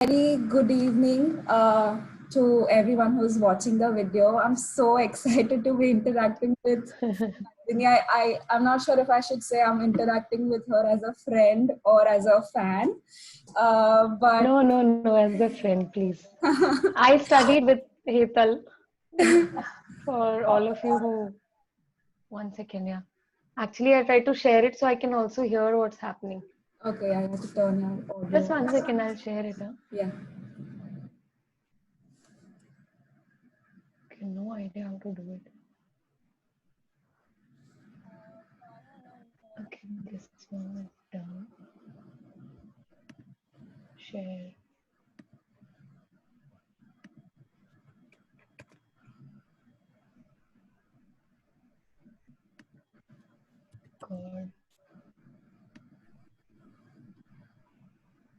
Very good evening to everyone who's watching the video. I'm so excited to be interacting with Nandini. I'm not sure if I should say I'm interacting with her as a friend or as a fan. But No, as a friend, please. I studied with Hetal. For all of you who, one second, yeah. Actually, I try to share it so I can also hear what's happening. Okay, I have to turn your audio. Just 1 second, I'll share it. Huh? Yeah. Okay, no idea how to do it. Okay, this one is done. Share. God.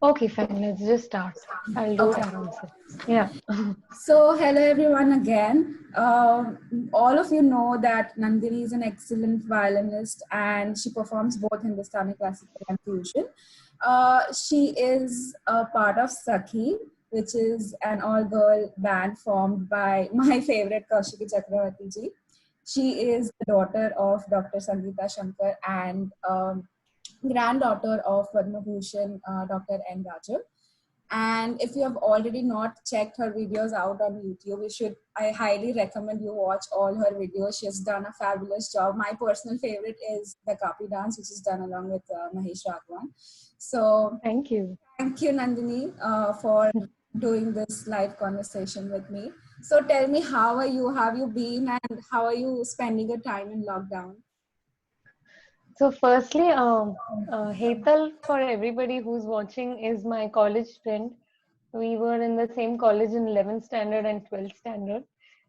Okay, fine. Let's just start. I'll do it around. Yeah. So, hello everyone again. All of you know that Nandini is an excellent violinist and she performs both Hindustani classical and fusion. She is a part of Sakhi, which is an all-girl band formed by my favorite Kaushiki Chakravarti ji. She is the daughter of Dr. Nandini Shankar and granddaughter of Padma Bhushan Dr. N. Raju. And if you have already not checked her videos out on YouTube, I highly recommend you watch all her videos. She has done a fabulous job. My personal favorite is the Kapi dance, which is done along with Mahesh Raghavan. So Thank you. thank you, Nandini, for doing this live conversation with me. So tell me, how are you? How have you been, and how are you spending your time in lockdown? So firstly, Hetal, for everybody who's watching, is my college friend. We were in the same college in 11th standard and 12th standard.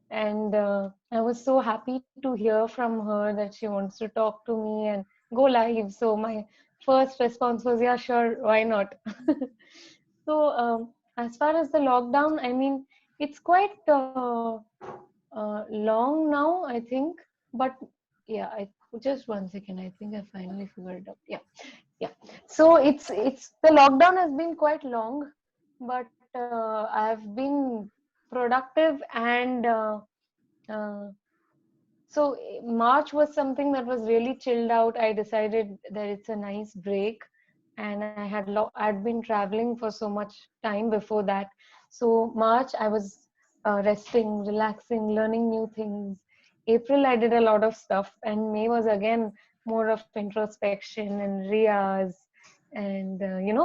And I was so happy to hear from her that she wants to talk to me and go live. So my first response was, yeah, sure, why not? So as far as the lockdown, I mean, it's quite long now, I think. But yeah, just 1 second. I think I finally figured it out. Yeah. So it's the lockdown has been quite long, but I've been productive and so March was something that was really chilled out. I decided that it's a nice break, and I'd been traveling for so much time before that. So March I was resting, relaxing, learning new things. April I did a lot of stuff, and May was again more of introspection and riyas and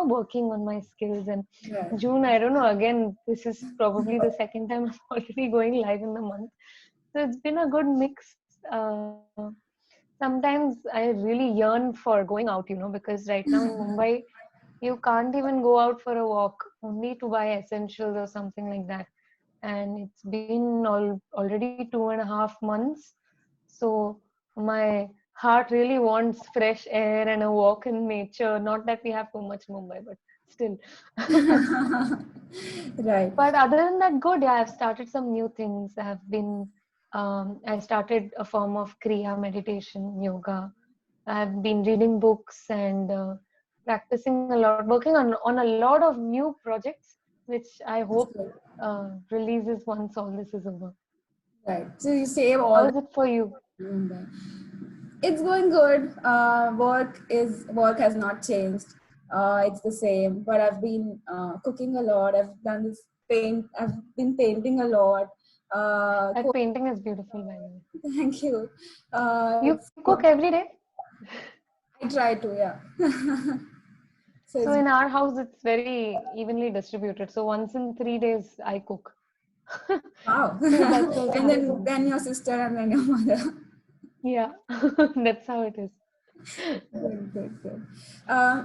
working on my skills. And Yeah. June, I don't know. Again, this is probably the second time I'm already going live in the month. So it's been a good mix. Sometimes I really yearn for going out, because right now in Mumbai, you can't even go out for a walk, only to buy essentials or something like that. And it's been already 2.5 months. So my heart really wants fresh air and a walk in nature. Not that we have too much Mumbai, but still. Right. But other than that, good. Yeah, I've started some new things. I started a form of Kriya meditation, yoga. I've been reading books and practicing a lot, working on a lot of new projects, which I hope releases once all this is over. Right. So you save all. How is it for you? It's going good. Work has not changed. It's the same. But I've been cooking a lot. I've done this paint. I've been painting a lot. That painting is beautiful, by the way. Thank you. You cook every day? I try to, yeah. So in our house, it's very evenly distributed. So once in 3 days, I cook. Wow. So that's also And then your sister and then your mother. Yeah, that's how it is. Good.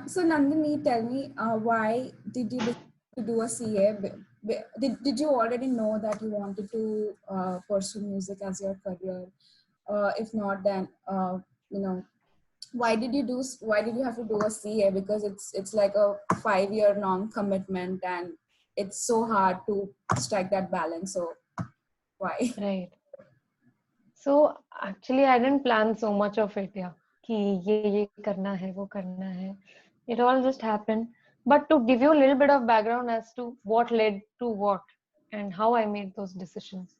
So Nandini, tell me, why did you decide to do a CA? Did you already know that you wanted to pursue music as your career? If not, then why did you have to do a CA? Because it's like a 5-year long commitment, and it's so hard to strike that balance. So why? Right. So actually, I didn't plan so much of it. Yeah, कि ये करना है, वो करना है. It all just happened. But to give you a little bit of background as to what led to what and how I made those decisions.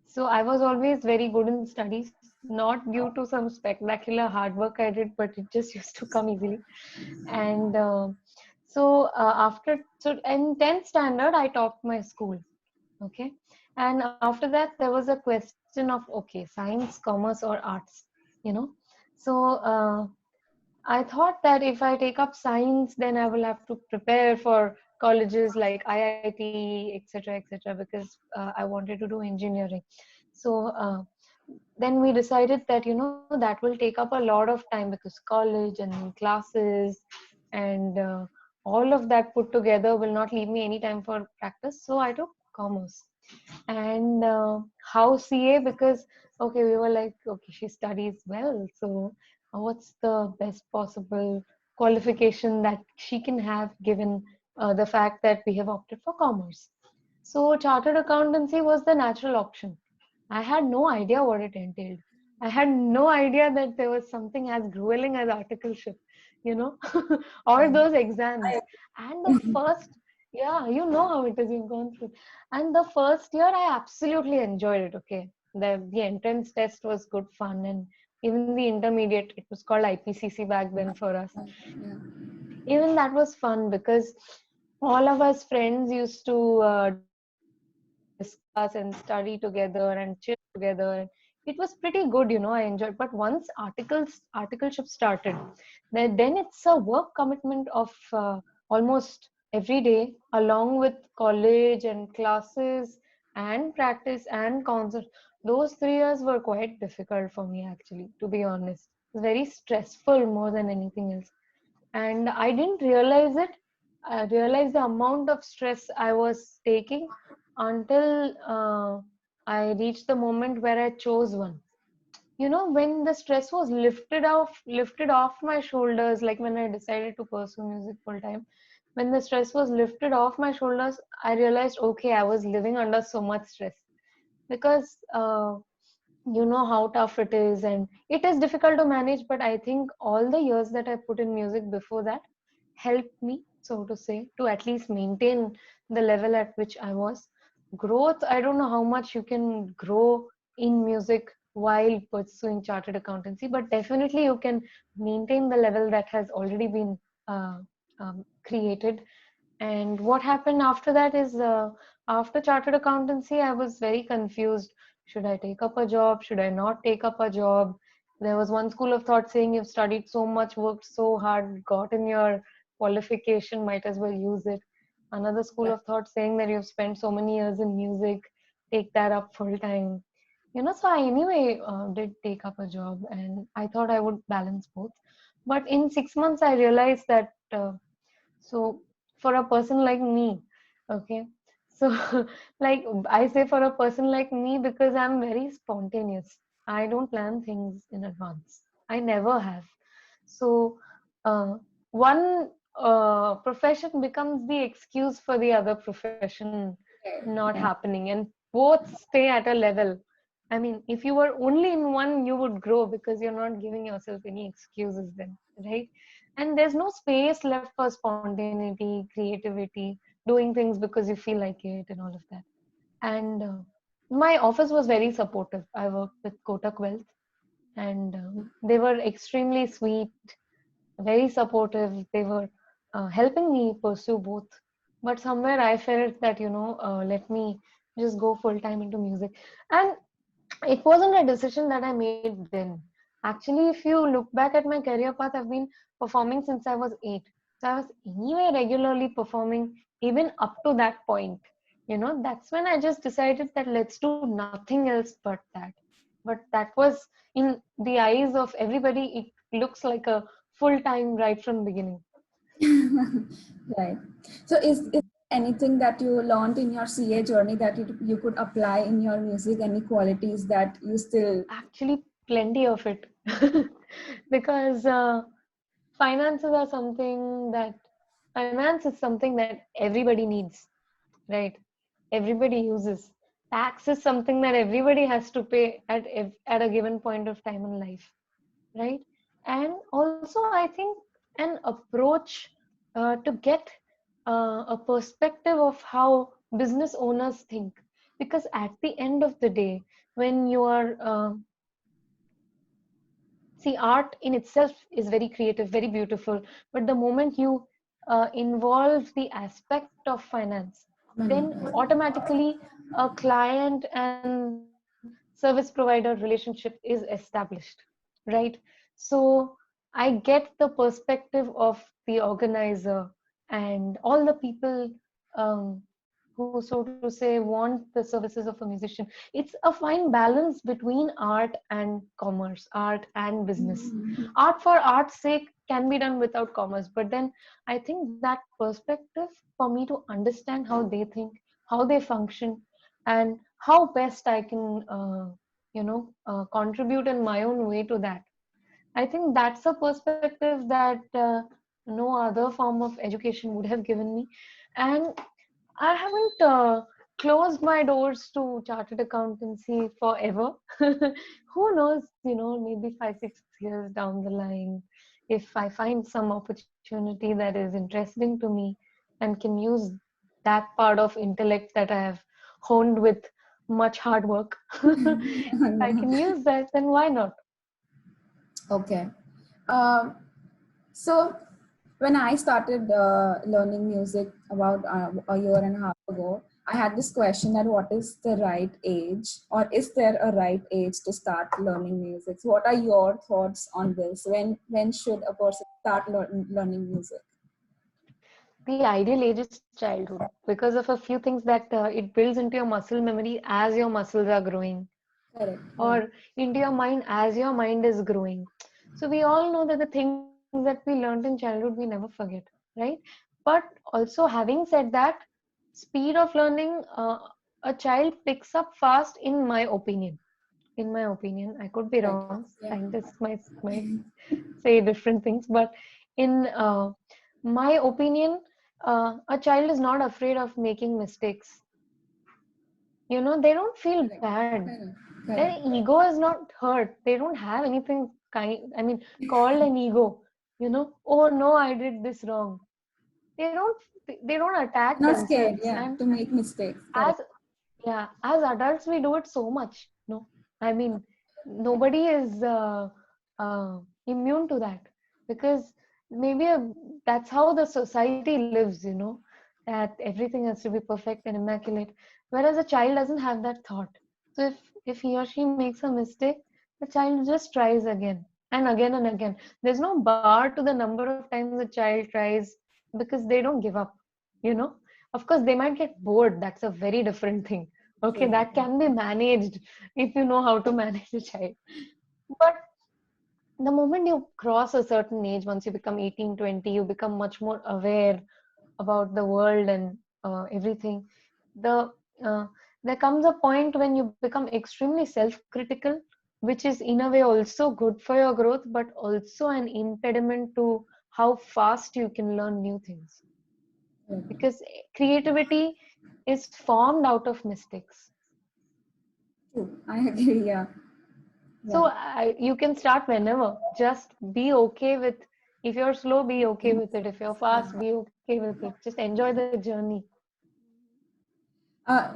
So I was always very good in studies, not due to some spectacular hard work I did, but it just used to come easily. And so in 10th standard, I topped my school. Okay. And after that, there was a question of, okay, science, commerce, or arts, you know. So I thought that if I take up science, then I will have to prepare for colleges like IIT, etc., etc., because I wanted to do engineering. So then we decided that, that will take up a lot of time because college and classes and all of that put together will not leave me any time for practice. So I took commerce. And how CA? Because okay, we were like, okay, she studies well, so what's the best possible qualification that she can have given the fact that we have opted for commerce? So chartered accountancy was the natural option. I had no idea what it entailed. I had no idea that there was something as grueling as articleship, you know, or those exams. And the first, yeah, you know how it is, you've gone through. And the first year, I absolutely enjoyed it. Okay, the entrance test was good fun, and even the intermediate, it was called IPCC back then for us. Even that was fun because all of us friends used to discuss and study together and chill together. It was pretty good, I enjoyed. But once articleship started, then it's a work commitment of almost every day, along with college and classes and practice and concert. Those 3 years were quite difficult for me, actually, to be honest. Very stressful more than anything else. And I didn't realize it. I realized the amount of stress I was taking until I reached the moment where I chose one. When the stress was lifted off my shoulders, like when I decided to pursue music full time, when the stress was lifted off my shoulders, I realized, okay, I was living under so much stress because you know how tough it is, and it is difficult to manage. But I think all the years that I put in music before that helped me, so to say, to at least maintain the level at which I was. Growth, I don't know how much you can grow in music while pursuing chartered accountancy, but definitely you can maintain the level that has already been uh, created. And what happened after that is, after chartered accountancy, I was very confused. Should I take up a job? Should I not take up a job? There was one school of thought saying, you've studied so much, worked so hard, gotten your qualification, might as well use it. Another school of thought saying that you've spent so many years in music, take that up full time. So I anyway did take up a job, and I thought I would balance both. But in 6 months, I realized that. So for a person like me, okay, so like I say for a person like me because I'm very spontaneous. I don't plan things in advance. I never have. So uh, one profession becomes the excuse for the other profession not happening, and both stay at a level. I mean, if you were only in one, you would grow because you're not giving yourself any excuses then, right? And there's no space left for spontaneity, creativity, doing things because you feel like it, and all of that. And my office was very supportive. I worked with Kotak Wealth, and they were extremely sweet, very supportive. They were helping me pursue both. But somewhere I felt that, let me just go full time into music. And it wasn't a decision that I made then. Actually, if you look back at my career path, I've been performing since I was 8. So I was anyway regularly performing even up to that point. That's when I just decided that let's do nothing else but that. But that was, in the eyes of everybody, it looks like a full time right from beginning. Right. So is there anything that you learned in your CA journey that you could apply in your music? Any qualities that you still? Actually, plenty of it. Because finances are something that finance is something that everybody needs, right? Everybody uses. Tax is something that everybody has to pay at a given point of time in life, right? And also, I think an approach to get a perspective of how business owners think. Because at the end of the day, when you are see, art in itself is very creative, very beautiful, but the moment you involve the aspect of finance, then automatically a client and service provider relationship is established, right? So I get the perspective of the organizer and all the people um, who, so to say, want the services of a musician. It's a fine balance between art and commerce, art and business. Art for art's sake can be done without commerce, but then I think that perspective, for me to understand how they think, how they function, and how best I can, contribute in my own way to that. I think that's a perspective that no other form of education would have given me. And I haven't closed my doors to chartered accountancy forever. Who knows, maybe 5, 6 years down the line, if I find some opportunity that is interesting to me and can use that part of intellect that I have honed with much hard work, if I can use that, then why not? Okay. Um, so when I started learning music about a year and a half ago, I had this question that what is the right age, or is there a right age to start learning music? So what are your thoughts on this? When should a person start learning music? The ideal age is childhood because of a few things that it builds into your muscle memory as your muscles are growing, Correct. Yeah. or into your mind as your mind is growing. So we all know that the things that we learned in childhood we never forget, right? But also, having said that, speed of learning, a child picks up fast, in my opinion. In my opinion, I could be Right. wrong. Yeah. Scientists might say different things, but in my opinion, a child is not afraid of making mistakes. They don't feel Correct. bad. Correct. Their Correct. ego is not hurt. They don't have anything called an ego. Oh no, I did this wrong. They don't. They don't They're attack not scared. themselves. Yeah. And To make mistakes. as Correct. yeah, as adults, we do it so much. No, I mean, nobody is immune to that because maybe that's how the society lives. That everything has to be perfect and immaculate, whereas a child doesn't have that thought. So if he or she makes a mistake, the child just tries again and again and again. There's no bar to the number of times a child tries because they don't give up. You know of course, they might get bored. That's a very different thing. Okay, True. that can be managed if you know how to manage a child. But the moment you cross a certain age, once you become 18, 20, you become much more aware about the world and everything. The There comes a point when you become extremely self-critical, which is in a way also good for your growth, but also an impediment to how fast you can learn new things. Correct. Because creativity is formed out of mistakes. True. I agree. Yeah. So Yeah. you can start whenever. Just be okay with, if you're slow, be okay with it. If you're fast, be okay with it. Just enjoy the journey. Uh,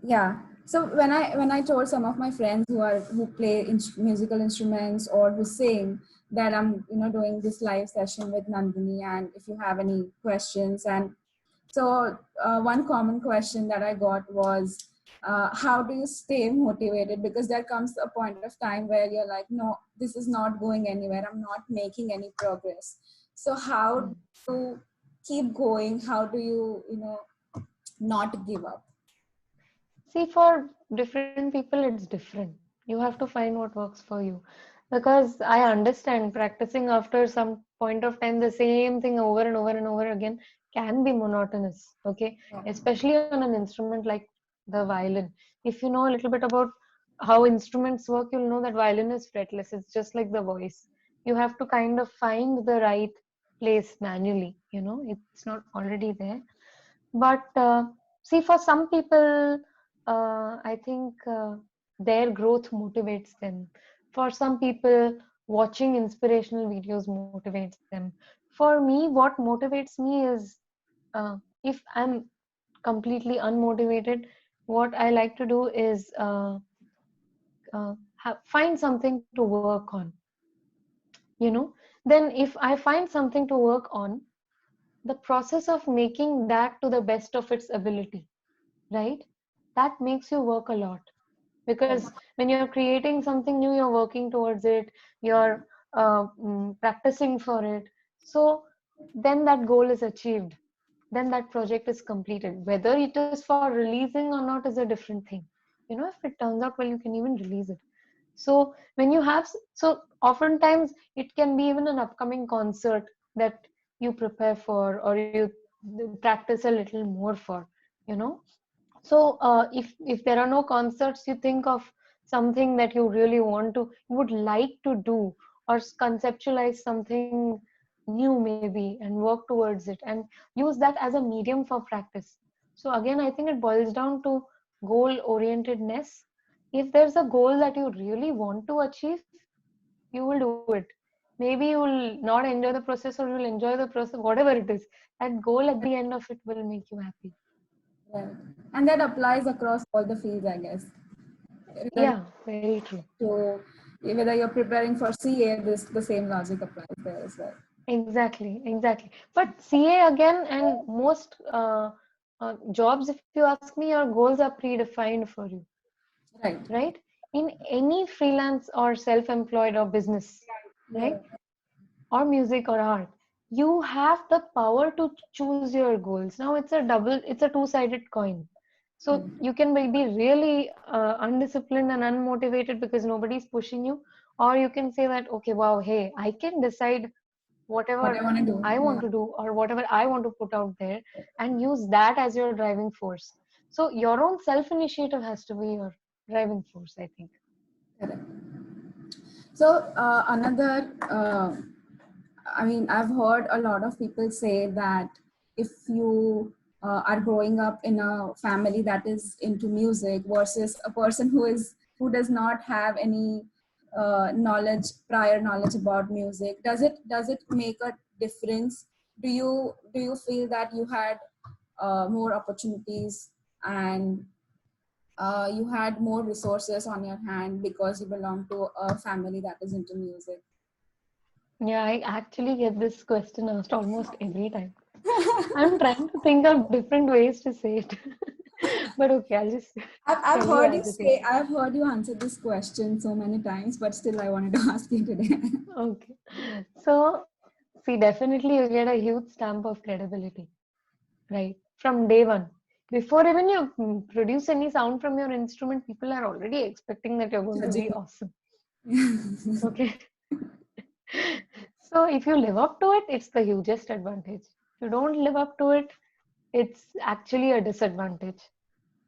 yeah. So when I told some of my friends who play musical instruments or who sing that I'm doing this live session with Nandini, and if you have any questions, and so one common question that I got was, how do you stay motivated? Because there comes a point of time where you're like, no, this is not going anywhere. I'm not making any progress. So how do Hmm. you keep going? How do you not give up? See, for different people, it's different. You have to find what works for you. Because I understand practicing after some point of time the same thing over and over and over again can be monotonous. Okay, Yeah. especially on an instrument like the violin. If you know a little bit about how instruments work, you'll know that violin is fretless. It's just like the voice. You have to kind of find the right place manually. It's not already there. But see, for some people, I think their growth motivates them. For some people, watching inspirational videos motivates them. For me, what motivates me is, if I'm completely unmotivated, what I like to do is find something to work on, you know. Then if I find something to work on, the process of making that to the best of its ability, right, that makes you work a lot. Right. Because when you're creating something new, you're working towards it, you're practicing for it. So then that goal is achieved, then that project is completed. Whether it is for releasing or not is a different thing. You know, if it turns out well, you can even release it. So when you have, so oftentimes it can be even an upcoming concert that you prepare for, or you practice a little more for, you know. So if there are no concerts, you think of something that you really want to, you would like to do, or conceptualize something new maybe, and work towards it, and use that as a medium for practice. So again, I think it boils down to goal orientedness. If there's a goal that you really want to achieve, you will do it. Maybe you will not enjoy the process, or you will enjoy the process, whatever it is. That goal at the end of it will make you happy. Right. And that applies across all the fields, I guess. Whether Yeah, very true. So whether you're preparing for CA, this the same logic applies there as well. Exactly, exactly. But CA again, and most jobs, if you ask me, your goals are predefined for you, Right. right? In any freelance or self-employed or business, Yeah. right? Or music or art, you have the power to choose your goals. Now it's a two-sided coin. So Right. you can be really undisciplined and unmotivated because nobody's pushing you, or you can say that, okay, wow, hey, I can decide What whatever I want to do. I want Yeah. to do, or whatever I want to put out there, and use that as your driving force. So your own self initiative has to be your driving force, I think. Correct. So I mean, I've heard a lot of people say that if you are growing up in a family that is into music versus a person who does not have any prior knowledge about music, does it make a difference? Do you feel that you had more opportunities and you had more resources on your hand because you belong to a family that is into music? Yeah, I actually get this question asked almost every time. I'm trying to think of different ways to say it. But okay, I'll just I've tell you heard you as it is. say, I've heard you answer this question so many times, but still I wanted to ask you today. Okay. So, see, definitely you get a huge stamp of credibility, right? From day one. Before even you produce any sound from your instrument, people are already expecting that you're going to be Judging. awesome. Okay. So if you live up to it, it's the hugest advantage. If you don't live up to it, it's actually a disadvantage,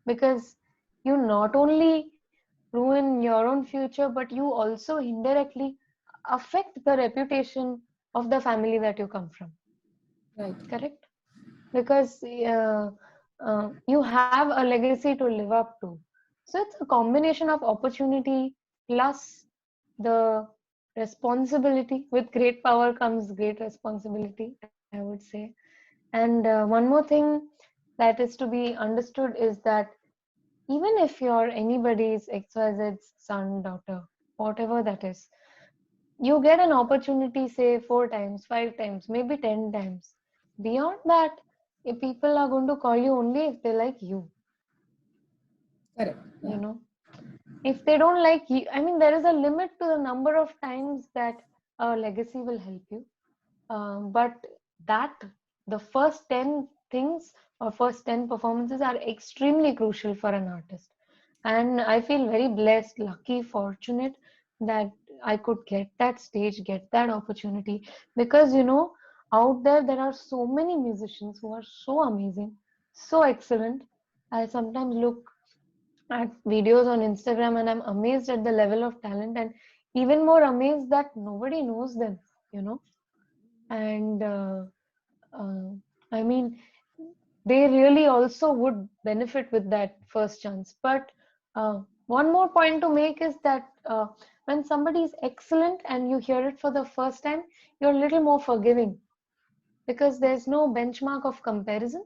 because you not only ruin your own future, but you also indirectly affect the reputation of the family that you come from. Right. Correct? Because you have a legacy to live up to. So it's a combination of opportunity plus the responsibility. With great power comes great responsibility, I would say. And one more thing that is to be understood is that even if you're anybody's XYZ's son, daughter, whatever that is, you get an opportunity, say 4 times, 5 times, maybe 10 times. Beyond that, if people are going to call you only if they like you, Correct. you Yeah. know. If they don't like you, I mean, there is a limit to the number of times that a legacy will help you. But that the first 10 things or first 10 performances are extremely crucial for an artist. And I feel very blessed, lucky, fortunate that I could get that stage, get that opportunity. Because, out there are so many musicians who are so amazing, so excellent. I sometimes look at videos on Instagram and I'm amazed at the level of talent, and even more amazed that nobody knows them, you know. And uh, I mean, they really also would benefit with that first chance. But one more point to make is that when somebody is excellent and you hear it for the first time, you're a little more forgiving. because there's no benchmark of comparison.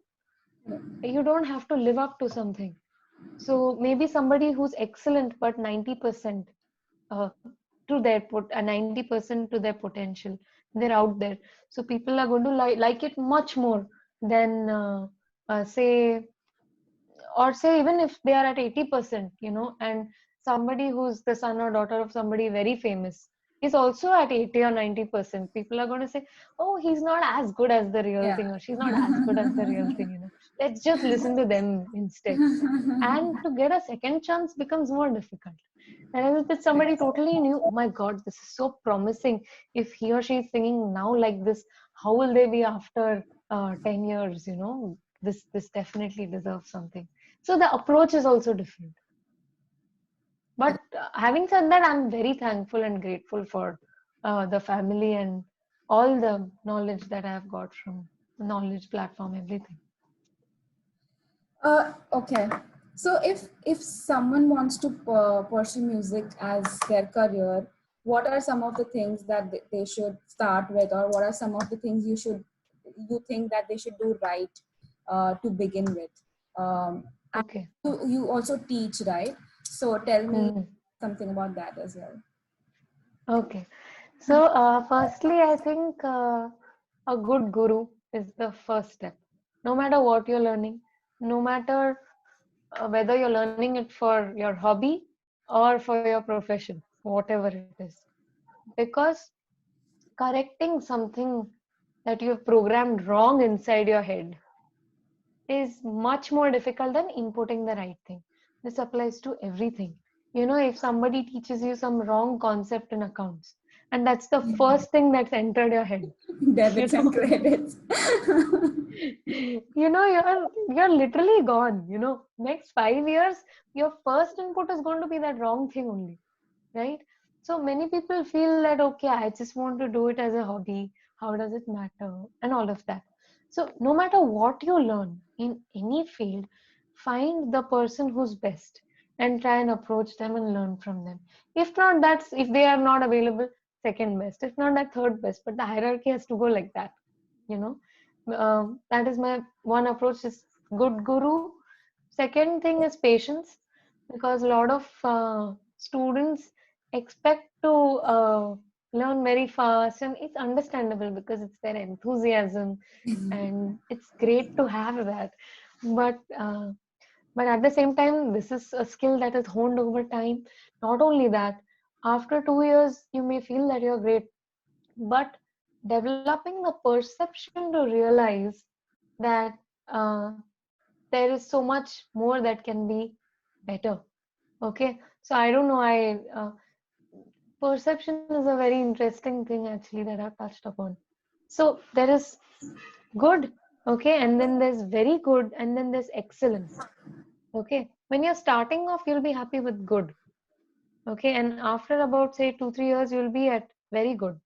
You don't have to live up to something. So maybe somebody who's excellent but 90% uh, to their 90% to their potential, they're out there. So people are going to like it much more than say, or say even if they are at 80%, and somebody who's the son or daughter of somebody very famous is also at 80 or 90%, people are going to say, oh, he's not as good as the real Yeah. thing, or she's not as good as the real thing, let's just listen to them instead. And to get a second chance becomes more difficult. And if it's somebody totally new, oh my god, this is so promising. If he or she is singing now like this, how will they be after 10 years? This definitely deserves something. So the approach is also different. But having said that, I'm very thankful and grateful for the family and all the knowledge that I've got from the knowledge platform, everything. Okay. So if someone wants to pursue music as their career, what are some of the things that they should start with, or what are some of the things you think that they should do right to begin with? And Okay. you also teach, right? So tell me Hmm. something about that as well. Okay. So, firstly, I think a good guru is the first step. No matter what you're learning, no matter whether you're learning it for your hobby or for your profession, whatever it is. Because correcting something that you've programmed wrong inside your head is much more difficult than inputting the right thing. This applies to everything. If somebody teaches you some wrong concept in accounts, and that's the first thing that's entered your head, you Debits and know, credits. you're literally gone. Next 5 years, your first input is going to be that wrong thing only, right? So many people feel that, okay, I just want to do it as a hobby. How does it matter? And all of that. So no matter what you learn in any field, find the person who's best and try and approach them and learn from them. If not, if they are not available, second best. If not, that third best. But the hierarchy has to go like that. You know, that is my one approach is good guru. Second thing is patience, because a lot of students expect to learn very fast, and it's understandable because it's their enthusiasm, and it's great to have that. But but at the same time, this is a skill that is honed over time. Not only that, after 2 years, you may feel that you're great, but developing the perception to realize that uh, there is so much more that can be better. Okay, so I don't know. Perception is a very interesting thing actually that I've touched upon. So there is good, okay, and then there's very good, and then there's excellent. Okay, when you're starting off, you'll be happy with good. Okay, and after about say 2-3 years, you'll be at very good.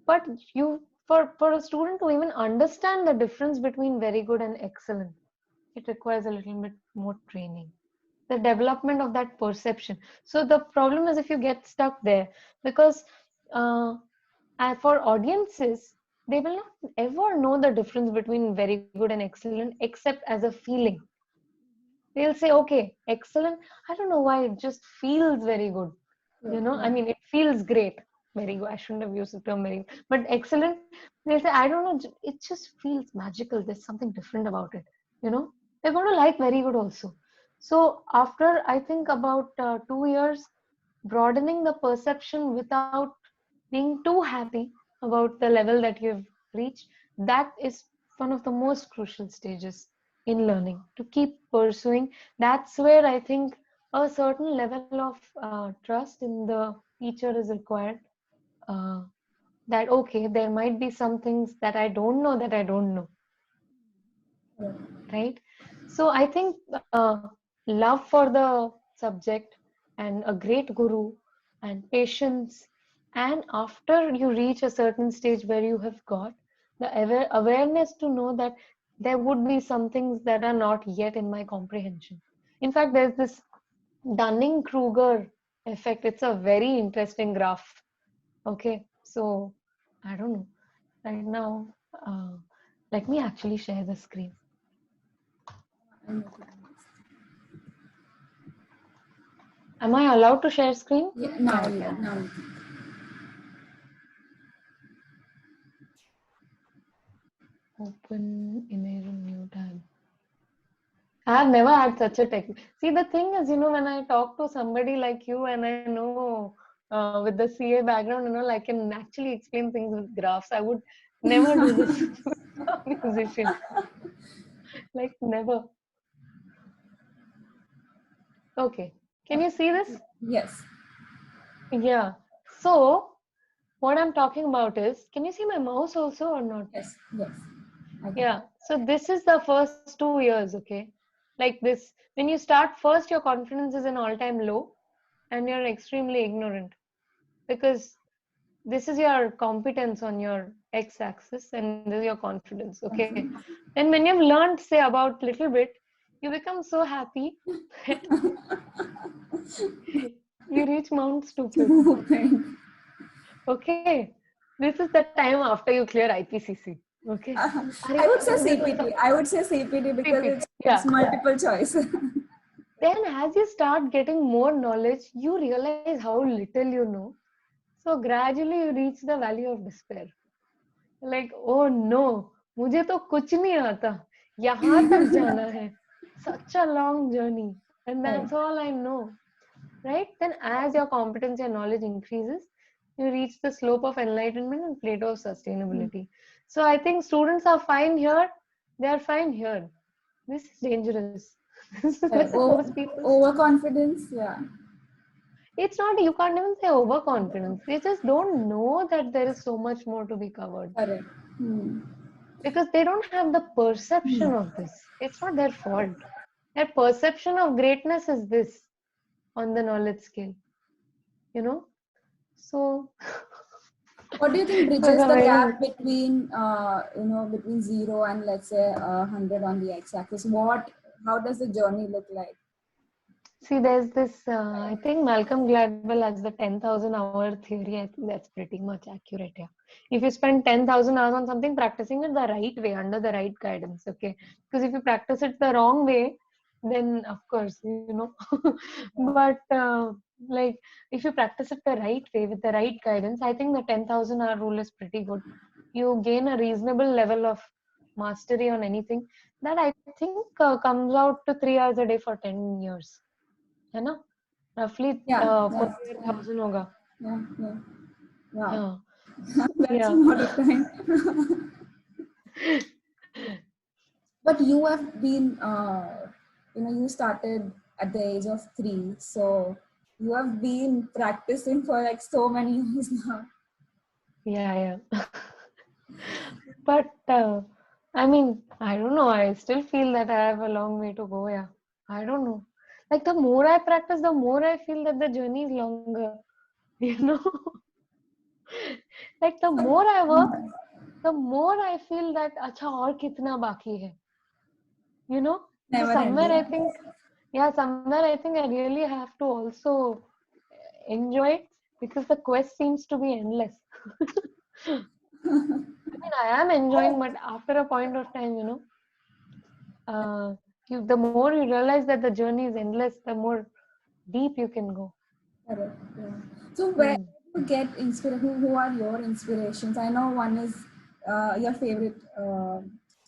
But for a student to even understand the difference between very good and excellent, it requires a little bit more training, the development of that perception. So the problem is if you get stuck there, because uh, for audiences, they will not ever know the difference between very good and excellent except as a feeling. They'll say, okay, excellent, I don't know why, it just feels very good. I Yeah. mean, it feels great. Very good. I shouldn't have used the term very good. But excellent, they'll say, I don't know, it just feels magical. There's something different about it. You know, they're going to like very good also. So after, I think about 2 years, broadening the perception without being too happy about the level that you've reached, that is one of the most crucial stages in learning to keep pursuing. That's where I think a certain level of trust in the teacher is required. Uh, that okay, there might be some things that I don't know that I don't know, Yeah. right? So I think love for the subject and a great guru and patience, and after you reach a certain stage where you have got the awareness to know that there would be some things that are not yet in my comprehension. In fact, there's this Dunning-Kruger effect. It's a very interesting graph. Okay, so I don't know right now. Uh, Let me actually share the screen. Am I allowed to share screen? Yeah, Yeah, now, I yeah, can. now. Open image in new tab. I have never had such a tech. See, the thing is, when I talk to somebody like you and I know with the CA background, I can actually explain things with graphs. I would never do this with a musician. Like, never. Okay. Can you see this? Yes, Yeah. So, what I'm talking about is, can you see my mouse also or not? yes, yes. I can. Yeah. So, this is the first 2 years, okay? Like this, when you start first, your confidence is an all-time low and you're extremely ignorant because this is your competence on your x-axis and this is your confidence, okay? Then when you've learned, say, about little bit, you become so happy that you reach Mount Stupid. Open. Okay, this is the time after you clear IPCC. Okay, I would say this was CPT. I would say CPT because CP. it's Yeah. multiple choice. Then as you start getting more knowledge, you realize how little you know. So gradually you reach the valley of despair. Like, oh no, मुझे तो कुछ नहीं आता. यहाँ तक जाना है. Such a long journey, and Right. that's all I know. Right? Then as your competence and knowledge increases, you reach the slope of enlightenment and plateau of sustainability. So I think students are fine here. They are fine here. This is dangerous. This is where most people. Overconfidence. Yeah. It's not, you can't even say overconfidence. They just don't know that there is so much more to be covered Correct. Hmm. because they don't have the perception Hmm. of this. It's not their fault. Their perception of greatness is this on the knowledge scale, you know? So, What do you think it was bridges a the very. gap between between 0 and let's say 100 on the x-axis? How does the journey look like? See, there's this, I think Malcolm Gladwell has the 10,000 hour theory. I think that's pretty much accurate. Yeah. If you spend 10,000 hours on something, practicing it the right way, under the right guidance, okay? Because if you practice it the wrong way, then of course, but like if you practice it the right way with the right guidance, I think the 10,000 hour rule is pretty good. You gain a reasonable level of mastery on anything that I think comes out to 3 hours a day for 10 years. है ना roughly Yeah, per yeah, year yeah, 1,000 होगा yeah, yeah. Wow. हाँ That's a yeah lot of time. But you have been, you started at the age of 3, so you have been practicing for like so many years now. yeah but I mean I don't know, I still feel that I have a long way to go. Yeah, I don't know, like the more I practice the more I feel that the journey is longer. you know like the more I work the more I feel that अच्छा और कितना बाकी है. So Never somewhere I ending. think, yeah, somewhere I think I really have to also enjoy it because the quest seems to be endless. I mean, I am enjoying, but after a point of time, uh, the more you realize that the journey is endless, the more deep you can go. Correct. Yeah. So where Hmm. do you get inspiration? Who are your inspirations? I know one is your favorite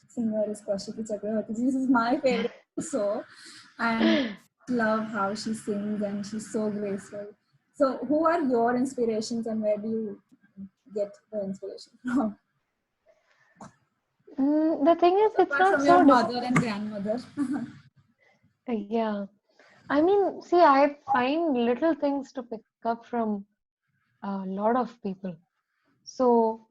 singer is Kaushiki Chakravarti. This is my favorite also, and love how she sings and she's so graceful. So who are your inspirations and where do you get the inspiration from? The thing is, it's Apart not from your so mother and grandmother. yeah. I mean, see, I find little things to pick up from a lot of people. So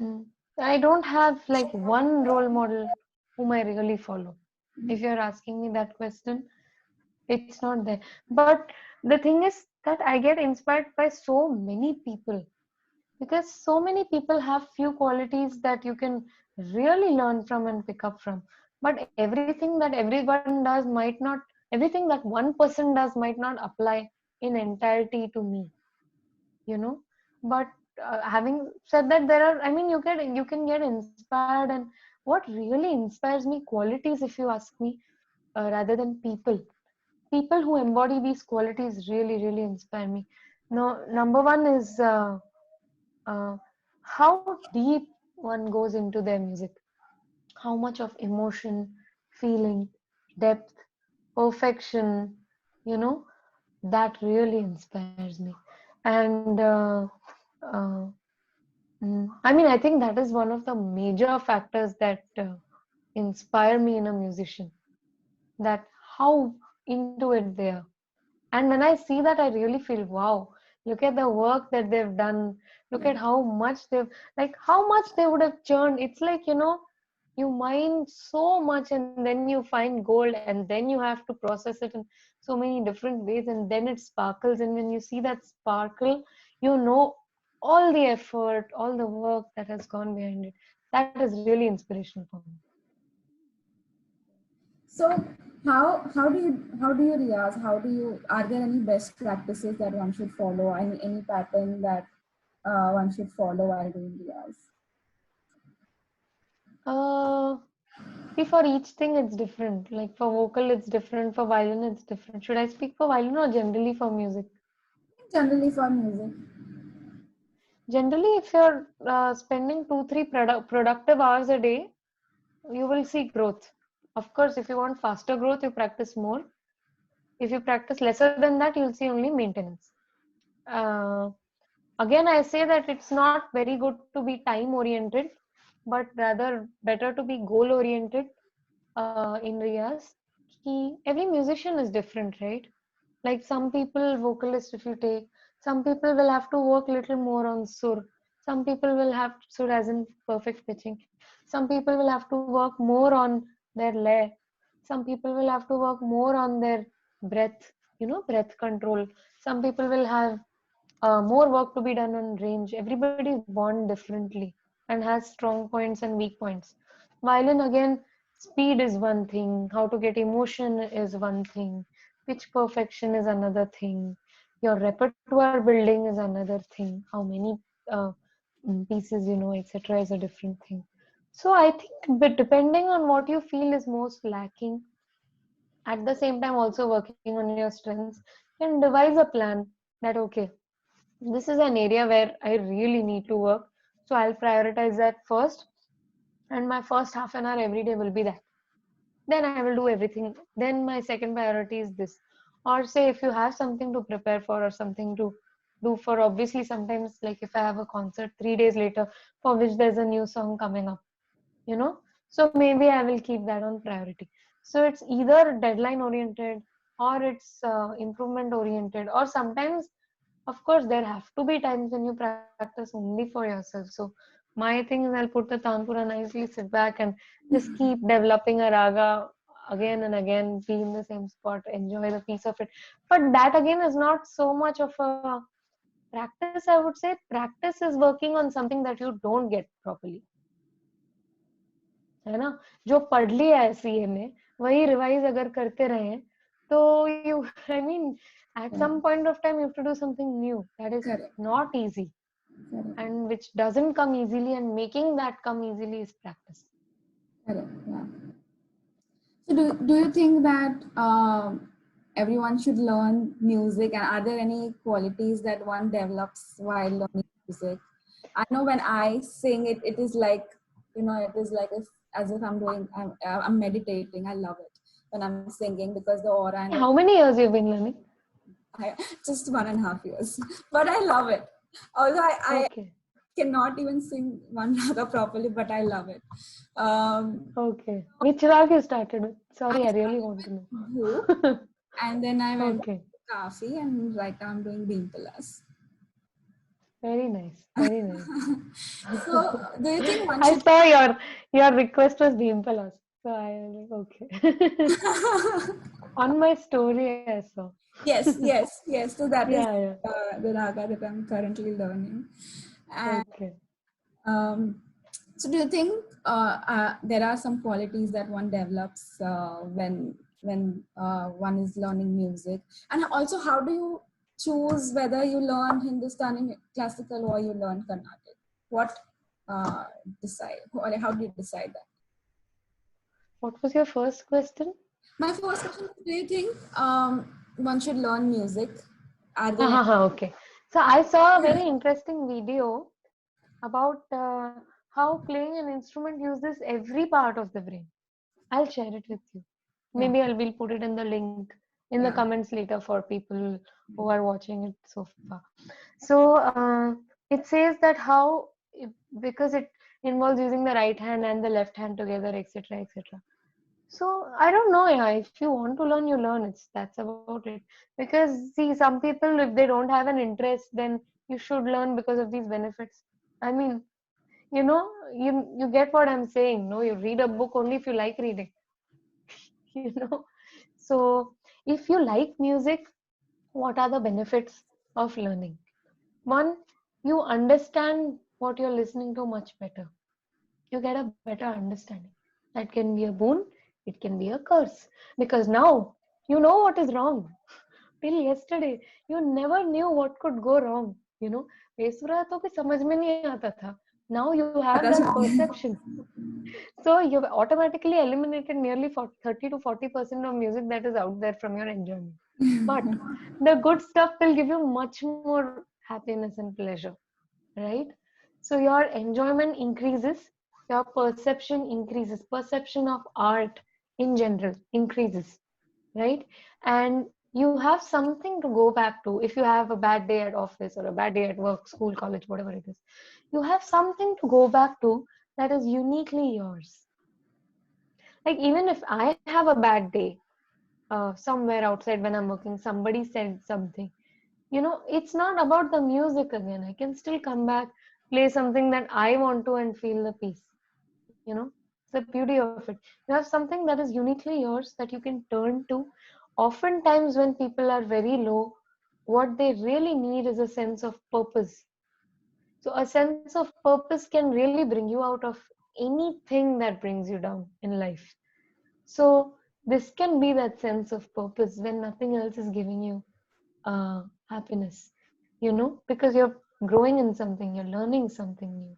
Mm. I don't have like one role model whom I really follow. If you're asking me that question, it's not there. But the thing is that I get inspired by so many people because so many people have few qualities that you can really learn from and pick up from. But everything that everyone does might not, everything that one person does might not apply in entirety to me, you know. But having said that, there are, I mean, you can get inspired, and what really inspires me, qualities, if you ask me, rather than people. People who embody these qualities really inspire me. No, number one is uh, how deep one goes into their music, how much of emotion, feeling, depth, perfection, you know, that really inspires me. And uh, I mean, I think that is one of the major factors that inspire me in a musician, that how into it they are. And when I see that, I really feel, wow, look at the work that they've done. Look Yeah. at how much like how much they would have churned. It's like, you mine so much and then you find gold, and then you have to process it in so many different ways, and then it sparkles. And when you see that sparkle, you know all the effort, all the work that has gone behind it. That is really inspirational for me. So how do you realize? How do you, are there any best practices that one should follow? Any pattern that one should follow while doing rehearsals? Uh, See, for each thing it's different. Like for vocal, it's different. For violin, it's different. Should I speak for violin or generally for music? Generally for music. Generally, if you're spending 2, 3 productive hours a day, you will see growth. Of course, if you want faster growth, you practice more. If you practice lesser than that, you'll see only maintenance. Uh, Again, I say that it's not very good to be time oriented, but rather better to be goal oriented in Riyaz. Every musician is different, right? Like some people, vocalists, if you take, some people will have to work little more on sur. Some people will have sur as in perfect pitching. Some people will have to work more on their lay. Some people will have to work more on their breath, breath control. Some people will have more work to be done on range. Everybody is born differently and has strong points and weak points. Violin, again, speed is one thing, how to get emotion is one thing, pitch perfection is another thing, your repertoire building is another thing, how many uh, pieces you know, etc., is a different thing. So I think, but depending on what you feel is most lacking, at the same time also working on your strengths, can devise a plan that, okay, this is an area where I really need to work. So I'll prioritize that first. And my first half an hour every day will be that. Then I will do everything. Then my second priority is this. Or say if you have something to prepare for or something to do for, obviously, sometimes like if I have a concert 3 days later for which there's a new song coming up, you know, so maybe I will keep that on priority. So it's either deadline oriented or it's improvement oriented, or sometimes, of course, there have to be times when you practice only for yourself. So my thing is, I'll put the tanpura nicely, sit back and just keep developing a raga again and again, be in the same spot, enjoy the piece of it. But that again is not so much of a practice, I would say. Practice is working on something that you don't get properly. है ना? जो पढ़ लिया है CA में वही revise अगर करते रहे तो you I mean at Yeah. some point of time you have to do something new that is Correct. not easy Correct. and which doesn't come easily, and making that come easily is practice. Correct. Yeah. So do you think that everyone should learn music, and are there any qualities that one develops while learning music? I know when I sing, it is like, it is like as if I'm meditating. I love it when I'm singing because the aura and How many years you've been learning? just 1.5 years, but I love it. Although I Okay. cannot even sing one raga properly, but I love it. Okay, which rag you started with? I Sorry, I really started want to with Bhu, know. and then I went Okay, to Kafi, and right now I'm doing Bean Pilas. very nice, very nice. So, do you think one I should? saw your request was Bhimpalas, so I was like, okay. On my story I saw. Yes, yes, yes. So that is Yeah, yeah. the raga that I'm currently learning. And Okay. um, so, do you think there are some qualities that one develops when one is learning music? And also, how do you choose whether you learn Hindustani classical or you learn Carnatic? What decide? Or how do you decide that? What was your first question? My first question is: do you think one should learn music? Are Ha there ha any? ha. Okay. So I saw a very interesting video about how playing an instrument uses every part of the brain. I'll share it with you. Yeah, Maybe will put it in the link in the yeah. comments later for people who are watching it so far. So it says that because it involves using the right hand and the left hand together, etc., etc. So I don't know, yeah. If you want to learn, you learn. That's about it. Because see, some people, if they don't have an interest, then you should learn because of these benefits. I mean, you get what I'm saying. No, you read a book only if you like reading. You know. So if you like music, what are the benefits of learning? One, you understand what you're listening to much better. You get a better understanding. That can be a boon, it can be a curse. Because now you know what is wrong. Till yesterday, you never knew what could go wrong. बेसुरा तो कुछ समझ में नहीं आता था. Now you have That's that right. perception. So you've automatically eliminated nearly 30 to 40% of music that is out there from your enjoyment. But the good stuff will give you much more happiness and pleasure, right? So your enjoyment increases, your perception increases, perception of art in general increases, right? And you have something to go back to if you have a bad day at office or a bad day at work, school, college, whatever it is. You have something to go back to that is uniquely yours. Like even if I have a bad day, somewhere outside when I'm working, somebody said something. It's not about the music again. I can still come back, play something that I want to, and feel the peace. It's the beauty of it. You have something that is uniquely yours that you can turn to. Oftentimes, when people are very low, what they really need is a sense of purpose. So, a sense of purpose can really bring you out of anything that brings you down in life. So, this can be that sense of purpose when nothing else is giving you happiness, because you're growing in something, you're learning something new,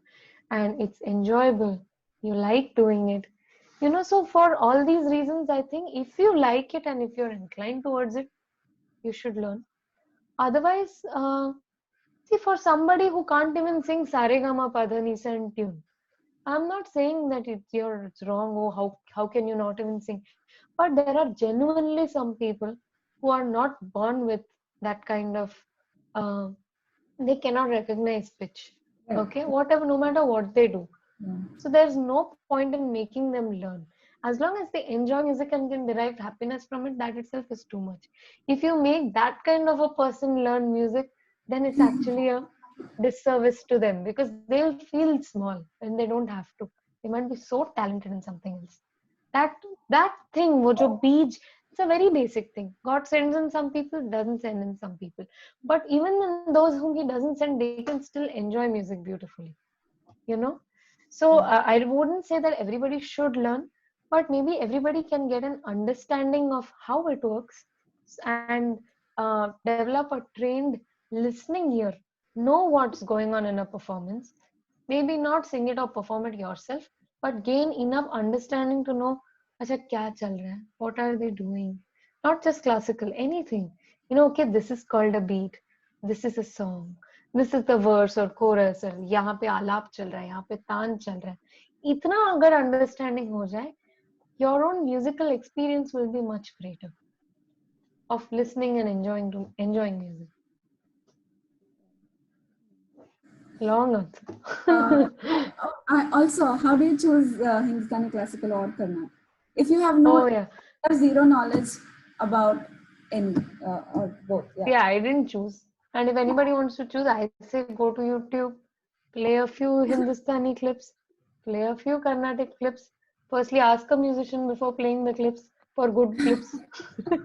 and it's enjoyable. You like doing it. So for all these reasons, I think if you like it and if you're inclined towards it, you should learn. Otherwise, see, for somebody who can't even sing Saregama Padhanisa and tune, I'm not saying that it's wrong. Oh, how can you not even sing? But there are genuinely some people who are not born with that kind of. Uh, they cannot recognize pitch. Right. Okay, whatever, no matter what they do. Yeah. So there's no point in making them learn. As long as they enjoy music and can derive happiness from it, that itself is too much. If you make that kind of a person learn music, then it's actually a disservice to them because they'll feel small when they don't have to. They might be so talented in something else. That that thing, wo jo beej, it's a very basic thing. God sends in some people, doesn't send in some people. But even in those whom He doesn't send, they can still enjoy music beautifully. You know. So I wouldn't say that everybody should learn, but maybe everybody can get an understanding of how it works and develop a trained listening ear, know what's going on in a performance, maybe not sing it or perform it yourself, but gain enough understanding to know acha kya chal raha hai, what are they doing, not just classical, anything. Okay, this is called a beat, this is a song, this is the verse or chorus, और यहाँ पे आलाप चल रहा है, यहाँ पे तान चल रहा है. इतना अगर understanding हो जाए, your own musical experience will be much greater of listening and enjoying music. Long Uh, answer. also, how do you choose Hindustani classical or Carnatic? If you have Oh yeah. zero knowledge about any or both, yeah. Yeah, I didn't choose. And if anybody wants to choose, I say go to YouTube, play a few Hindustani clips, play a few Carnatic clips. Firstly, ask a musician before playing the clips for good clips. True.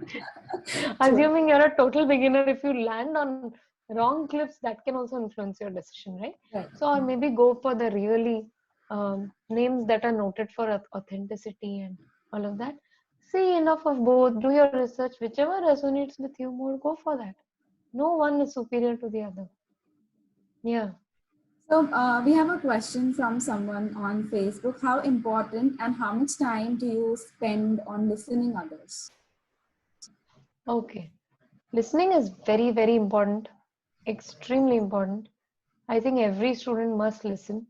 Assuming you're a total beginner, if you land on wrong clips, that can also influence your decision, right? Right. So, or maybe go for the really names that are noted for authenticity and all of that. See enough of both, do your research, whichever resonates with you more, go for that. No one is superior to the other. Yeah. So we have a question from someone on Facebook. How important and how much time do you spend on listening others? Okay. Listening is very, very important, extremely important. I think every student must listen.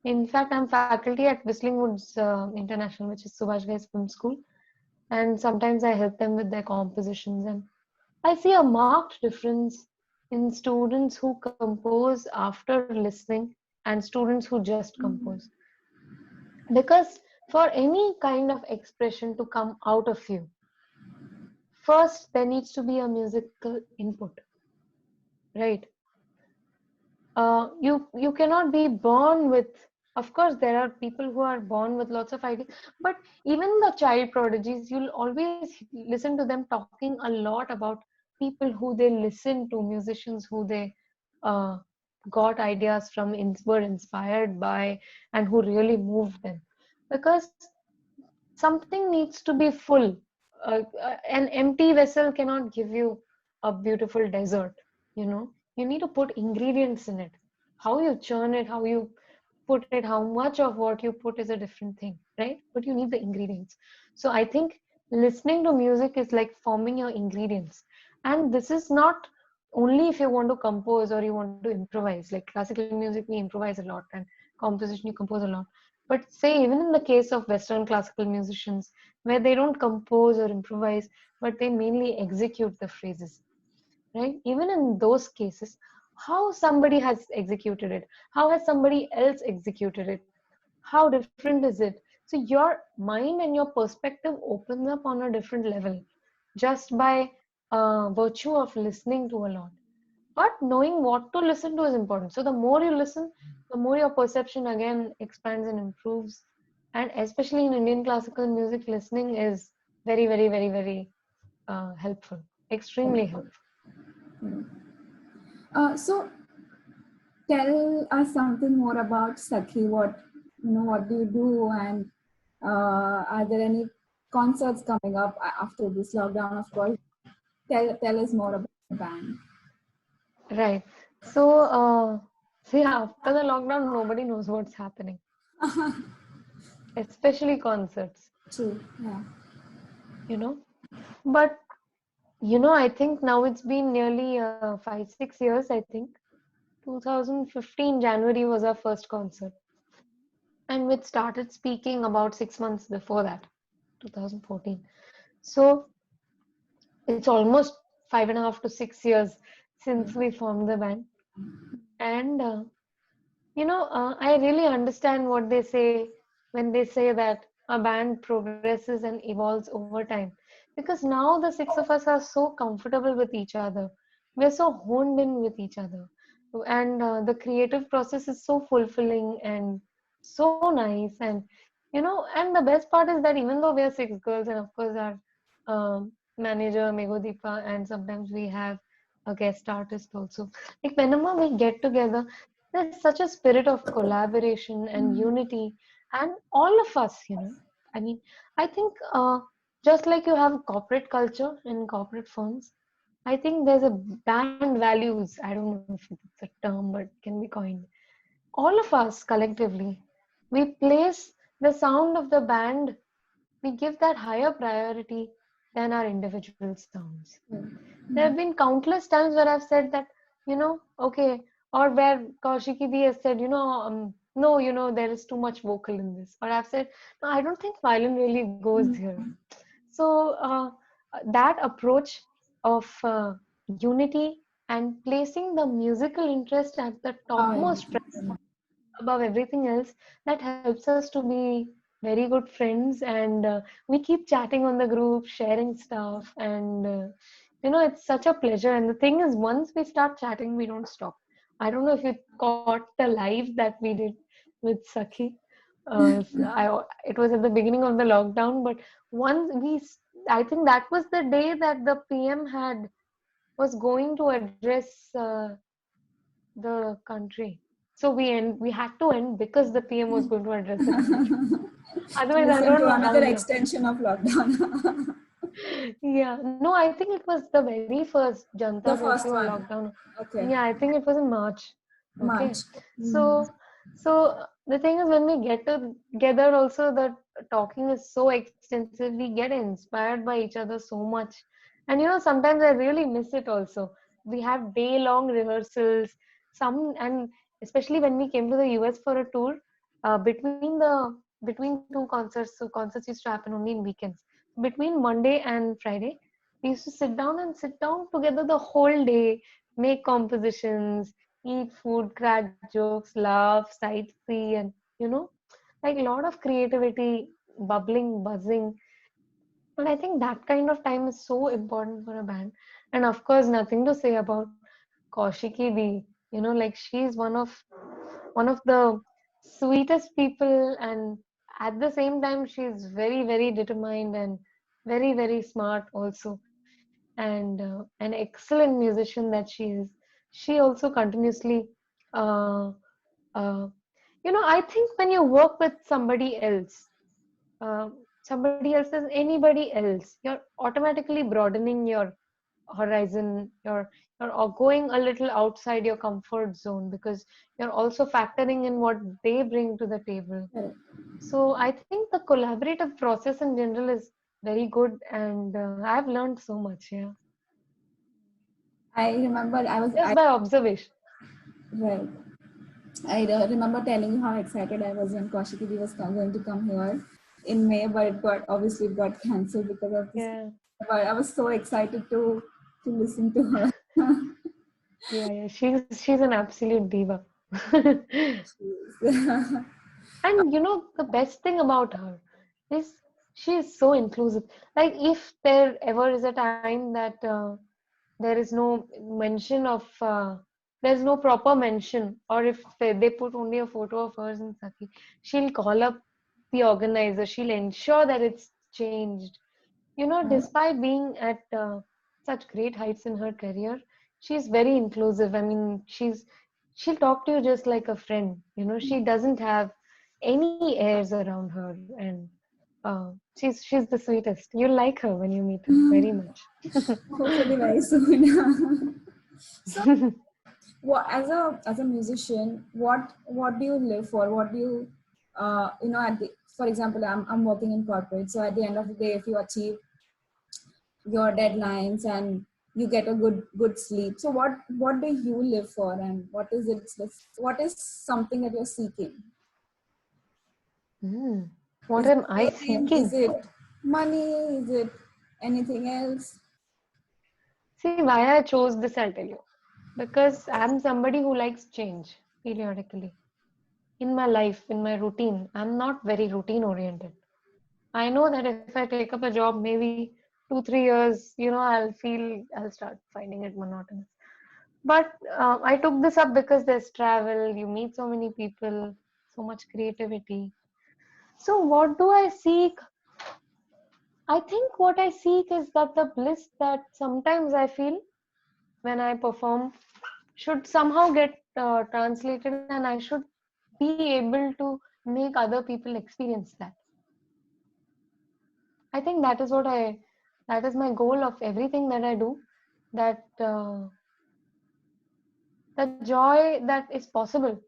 In fact, I'm faculty at Whistling Woods International, which is Subhash Ghai's film school, and sometimes I help them with their compositions. And I see a marked difference in students who compose after listening and students who just compose. Because for any kind of expression to come out of you, first there needs to be a musical input, right? You cannot be born with, of course there are people who are born with lots of ideas, but even the child prodigies, you'll always listen to them talking a lot about people who they listen to, musicians who they uh, got ideas from, were inspired by, and who really moved them. Because something needs to be full. An empty vessel cannot give you a beautiful dessert. You need to put ingredients in it. How you churn it, how you put it, how much of what you put is a different thing, right? But you need the ingredients. So I think listening to music is like forming your ingredients. And this is not only if you want to compose or you want to improvise. Like classical music, we improvise a lot, and composition, you compose a lot. But say, even in the case of Western classical musicians, where they don't compose or improvise, but they mainly execute the phrases, right? Even in those cases, how somebody has executed it, how has somebody else executed it, how different is it? So your mind and your perspective opens up on a different level just by virtue of listening to a lot. But knowing what to listen to is important. So the more you listen, the more your perception again expands and improves. And especially in Indian classical music, listening is very, very, very, very helpful, extremely helpful. So tell us something more about Sakhi. What do you do, and are there any concerts coming up after this lockdown? Of course, tell us more about the band. Right. So, after the lockdown, nobody knows what's happening, especially concerts, True. Yeah. you know. But, I think now it's been nearly 5, 6 years, I think. 2015 January was our first concert, and we started speaking about 6 months before that, 2014. So it's almost 5.5 to 6 years since we formed the band, and I really understand what they say when they say that a band progresses and evolves over time. Because now the six of us are so comfortable with each other. We're so honed in with each other. And the creative process is so fulfilling and so nice. And the best part is that even though we are six girls, and of course our manager, Megodipa, and sometimes we have a guest artist also. Like whenever we get together, there's such a spirit of collaboration and unity, and all of us. I mean, I think just like you have corporate culture in corporate firms, I think there's a band values. I don't know if it's a term, but it can be coined. All of us collectively, we place the sound of the band, we give that higher priority than our individual sounds. There have been countless times where I've said that, okay, or where Kaushiki Di has said, no, there is too much vocal in this. Or I've said, no, I don't think violin really goes here. So that approach of unity and placing the musical interest at the Oh, topmost yeah. above everything else, that helps us to be very good friends. And we keep chatting on the group, sharing stuff, and it's such a pleasure. And the thing is, once we start chatting, we don't stop. I don't know if you caught the live that we did with Sakhi. It was at the beginning of the lockdown, but once I think that was the day that the PM was going to address the country. So we had to end because the PM was going to address the country. Otherwise, I Listen don't to know how another long. extension of lockdown. Yeah, no, I think it was the very first Janata The curfew or first one. lockdown. Okay. Yeah, I think it was in March. Okay. March. Hmm. So the thing is, when we get together, also that talking is so extensive, we get inspired by each other so much. And sometimes I really miss it also. We have day-long rehearsals, and especially when we came to the US for a tour, between two concerts, so concerts used to happen only in weekends. Between Monday and Friday, we used to sit down together the whole day, make compositions, eat food, crack jokes, laugh, sightsee, and like a lot of creativity, bubbling, buzzing. And I think that kind of time is so important for a band. And of course, nothing to say about Kaushiki Di. Like she's one of the sweetest people, and at the same time, she's very, very determined and very, very smart also, and an excellent musician that she is. She also continuously, uh, uh, I think when you work with somebody else is anybody else, you're automatically broadening your horizon. You're going a little outside your comfort zone because you're also factoring in what they bring to the table. Correct. So I think the collaborative process in general is very good, and I've learned so much. Yeah, I remember just by observation. right. Remember telling you how excited I was when Kaushiki was going to come here in May, but obviously it got cancelled because of this. Yeah, But I was so excited to listen to her. yeah, yeah. She's an absolute diva. And the best thing about her is she is so inclusive. Like if there ever is a time that there is no mention of, there's no proper mention, or if they put only a photo of hers in Saki, she'll call up the organizer. She'll ensure that it's changed. Despite being at such great heights in her career, she's very inclusive. I mean, she'll talk to you just like a friend. She doesn't have any airs around her, and she's the sweetest. You'll like her when you meet her very much. Hopefully very soon. So, what as a musician, what do you live for? What do you at the, for example, I'm working in corporate, so at the end of the day, if you achieve your deadlines and you get a good sleep, so what do you live for, and what is something that you're seeking? Hmm. What Is it am I fame? Is seeking? it money? Is it anything else? See, why I chose this, I'll tell you. Because I'm somebody who likes change periodically. In my life, in my routine, I'm not very routine oriented. I know that if I take up a job, maybe 2, 3 years, I'll start finding it monotonous. But I took this up because there's travel, you meet so many people, so much creativity. So, what do I seek? I think what I seek is that the bliss that sometimes I feel when I perform should somehow get translated, and I should be able to make other people experience that. I think that is my goal of everything that I do. That the joy that is possible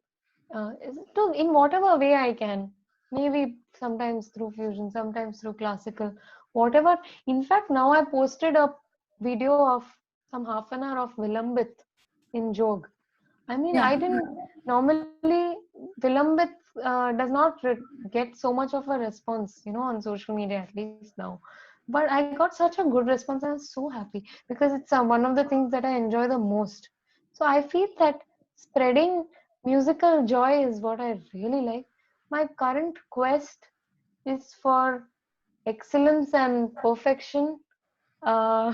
is to in whatever way I can. Maybe sometimes through fusion, sometimes through classical, whatever. In fact, now I posted a video of some half an hour of Vilambit in Jog. I mean, Yeah. I didn't normally Vilambit does not get so much of a response, on social media at least now. But I got such a good response, and I was so happy because it's one of the things that I enjoy the most. So I feel that spreading musical joy is what I really like. My current quest is for excellence and perfection. uh,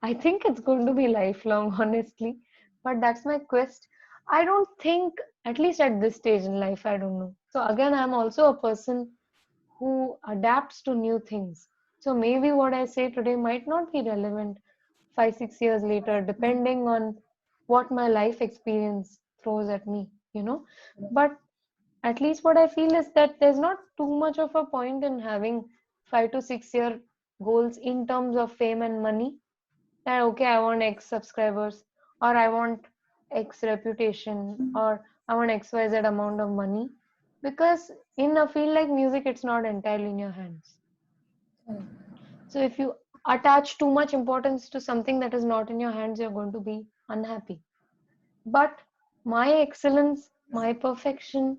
I think it's going to be lifelong, honestly. But that's my quest. I don't think, at least at this stage in life, I don't know. So again, I'm also a person who adapts to new things. So maybe what I say today might not be relevant 5, 6 years later, depending on what my life experience throws at me. But at least what I feel is that there's not too much of a point in having 5 to 6 year goals in terms of fame and money. That okay, I want X subscribers, or I want X reputation, or I want XYZ amount of money. Because in a field like music, it's not entirely in your hands. So if you attach too much importance to something that is not in your hands, you're going to be unhappy. But my excellence, my perfection,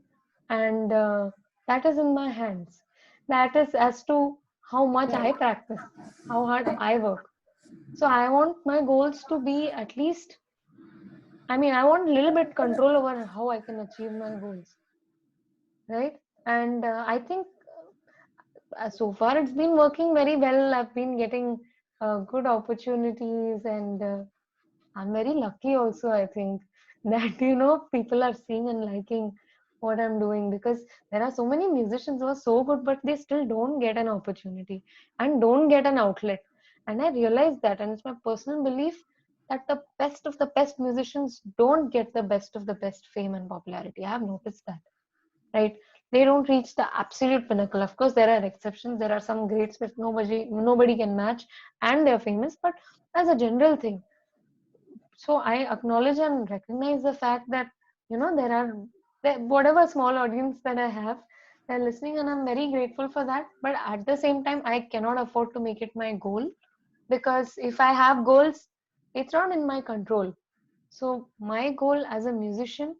and that is in my hands. That is as to how much I Right. practice, how hard Right. I work. So I want my goals to be at least, I mean, I want a little bit control over how I can achieve my goals, right? And I think so far it's been working very well. I've been getting good opportunities, and I'm very lucky also, I think, that people are seeing and liking what I'm doing, because there are so many musicians who are so good, but they still don't get an opportunity and don't get an outlet. And I realize that, and it's my personal belief that the best of the best musicians don't get the best of the best fame and popularity. I have noticed that, right? They don't reach the absolute pinnacle. Of course, there are exceptions. There are some greats which nobody can match, and they're famous. But as a general thing, so I acknowledge and recognize the fact that there are whatever small audience that I have, they're listening, and I'm very grateful for that. But at the same time, I cannot afford to make it my goal, because if I have goals, it's not in my control. So my goal as a musician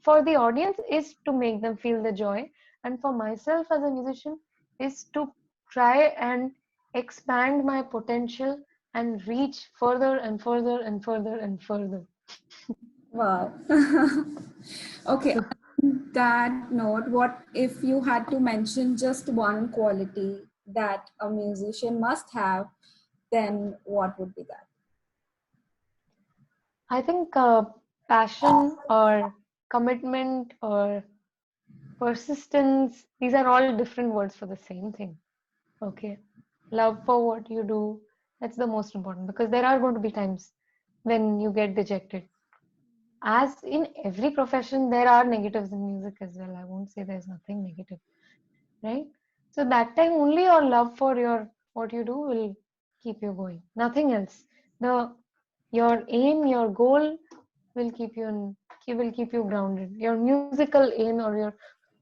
for the audience is to make them feel the joy, and for myself as a musician is to try and expand my potential and reach further and further and further and further. Wow. Okay, on that note, what if you had to mention just one quality that a musician must have, then what would be that? I think passion or commitment or persistence, these are all different words for the same thing. Okay. Love for what you do, that's the most important, because there are going to be times when you get dejected. As in every profession, there are negatives in music as well. I won't say there's nothing negative, right? So that time only your love for your what you do will keep you going. Nothing else. The your aim, your goal will keep you will keep you grounded. Your musical aim or your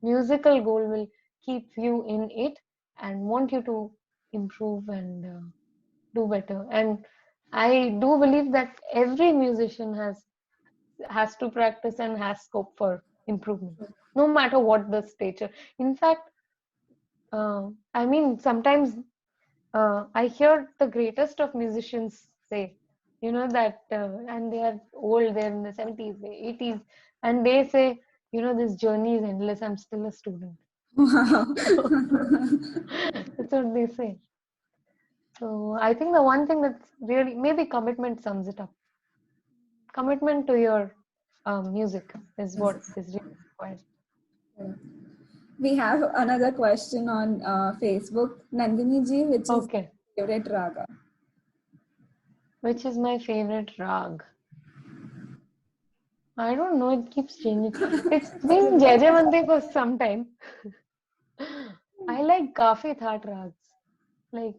musical goal will keep you in it and want you to improve and do better. And I do believe that every musician has to practice and has scope for improvement, no matter what the stature. In fact, I mean, sometimes I hear the greatest of musicians say, that, and they are old, they're in the 70s, the 80s, and they say, this journey is endless, I'm still a student. Wow. That's what they say. So I think the one thing that's really, maybe commitment sums it up. Commitment to your music is what is really required. We have another question on Facebook. Nandini ji, which is Okay. your favorite raga? Which is my favorite rag? I don't know, it keeps changing. It's been Jajavanti for some time. I like Kafi That rags. Like,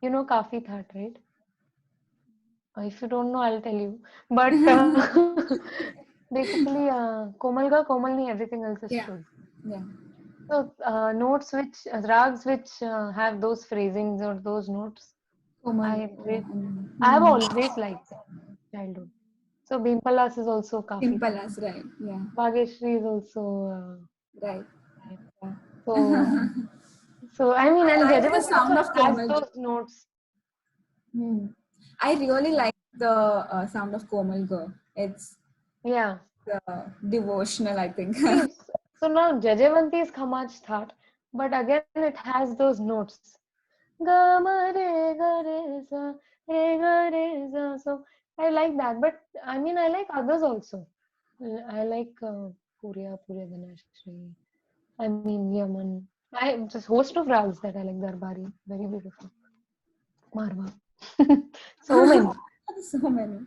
Kafi That, right? If you don't know, I'll tell you. But basically, Komalni, everything else is Yeah, Shuddh. yeah. So, notes rags which have those phrasings or those notes, Komal. I have always liked them, childhood. So, Bimpalas is also Kafi That. Pimpalas, right? Yeah, Bhageshri is also right. right. Yeah. So, I mean, and I like the Jajavanti also sound of has Komal. those notes. Hmm. I really like the sound of Komal Go. It's Yeah. devotional, I think. See, so now Jajavanti is Khamaj That, but again it has those notes. Ga ma re ga re sa. So I like that, but I mean I like others also. I like Purya Dhanashri. I mean Yaman. I just host of rags that I like. Darbari, very beautiful. Marwa. So many. So many.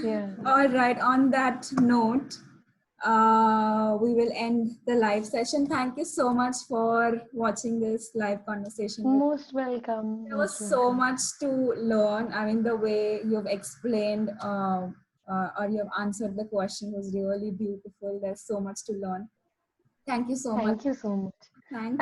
Yeah. All right. On that note, We will end the live session. Thank you so much for watching this live conversation with. Most welcome. There was Most so welcome. much to learn. I mean, the way you've explained or you've answered the question was really beautiful. There's so much to learn. Thank you so much. Thank you so much. Thank